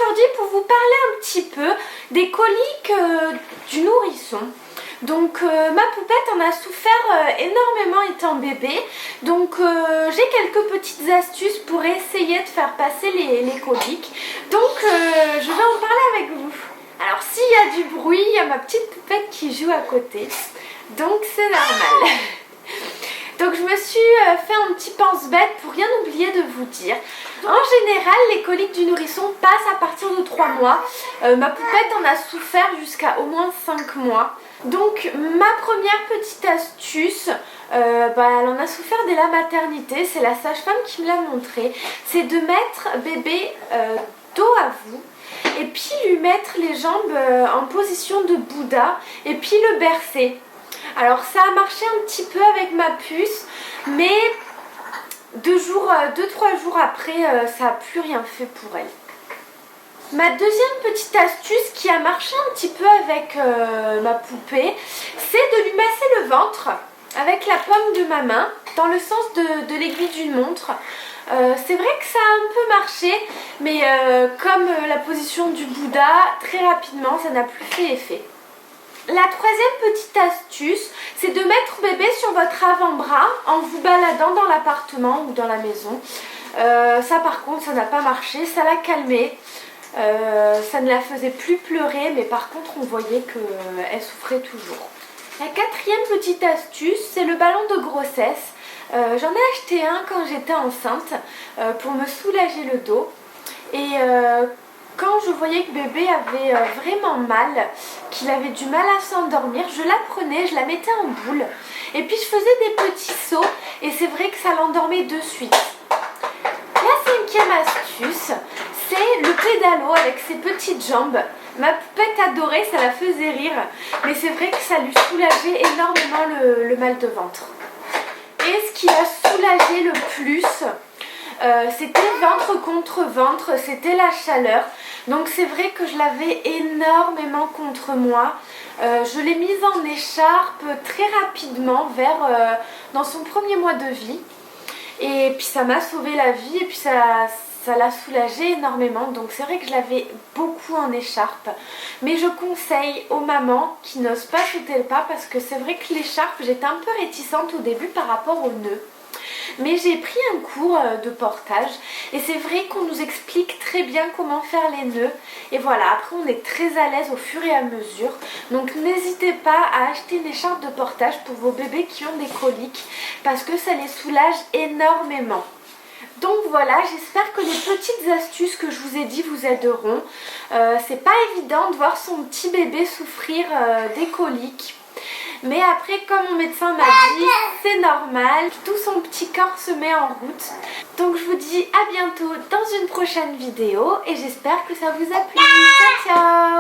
aujourd'hui pour vous parler un petit peu des coliques du nourrisson. Donc ma poupette en a souffert énormément étant bébé, donc j'ai quelques petites astuces pour essayer de faire passer les coliques. Donc je vais en parler avec vous. Alors s'il y a du bruit, il y a ma petite poupette qui joue à côté, donc c'est normal. Donc je me suis fait un petit pense-bête pour rien oublier de vous dire. En général, les coliques du nourrisson passent à partir de 3 mois. Ma poupette en a souffert jusqu'à au moins 5 mois. Donc ma première petite astuce, elle en a souffert dès la maternité, c'est la sage-femme qui me l'a montré. C'est de mettre bébé dos à vous et puis lui mettre les jambes en position de Bouddha et puis le bercer. Alors ça a marché un petit peu avec ma puce, mais 2-3 jours après, ça n'a plus rien fait pour elle. Ma deuxième petite astuce qui a marché un petit peu avec ma poupée, c'est de lui masser le ventre avec la paume de ma main dans le sens de l'aiguille d'une montre. C'est vrai que ça a un peu marché, mais comme la position du Bouddha, très rapidement ça n'a plus fait effet. La troisième petite astuce, c'est de mettre bébé sur votre avant-bras en vous baladant dans l'appartement ou dans la maison. Ça par contre, ça n'a pas marché, ça l'a calmée. Ça ne la faisait plus pleurer, mais par contre on voyait qu'elle souffrait toujours. La quatrième petite astuce, c'est le ballon de grossesse. J'en ai acheté un quand j'étais enceinte pour me soulager le dos. Et quand je voyais que bébé avait vraiment mal, qu'il avait du mal à s'endormir, je la prenais, je la mettais en boule et puis je faisais des petits sauts et c'est vrai que ça l'endormait de suite. La cinquième astuce, c'est le pédalo avec ses petites jambes. Ma poupette adorait, ça la faisait rire, mais c'est vrai que ça lui soulageait énormément le mal de ventre. Et ce qui l'a soulagé le plus, c'était ventre contre ventre, c'était la chaleur. Donc c'est vrai que je l'avais énormément contre moi. Je l'ai mise en écharpe très rapidement dans son premier mois de vie. Et puis ça m'a sauvé la vie et puis ça l'a soulagée énormément. Donc c'est vrai que je l'avais beaucoup en écharpe. Mais je conseille aux mamans qui n'osent pas sauter le pas parce que c'est vrai que l'écharpe, j'étais un peu réticente au début par rapport au nœud. Mais j'ai pris un cours de portage et c'est vrai qu'on nous explique très bien comment faire les nœuds. Et voilà, après on est très à l'aise au fur et à mesure. Donc n'hésitez pas à acheter une écharpe de portage pour vos bébés qui ont des coliques parce que ça les soulage énormément. Donc voilà, j'espère que les petites astuces que je vous ai dit vous aideront. C'est pas évident de voir son petit bébé souffrir des coliques. Mais après, comme mon médecin m'a dit, c'est normal, tout son petit corps se met en route. Donc je vous dis à bientôt dans une prochaine vidéo et j'espère que ça vous a plu. Ciao ciao!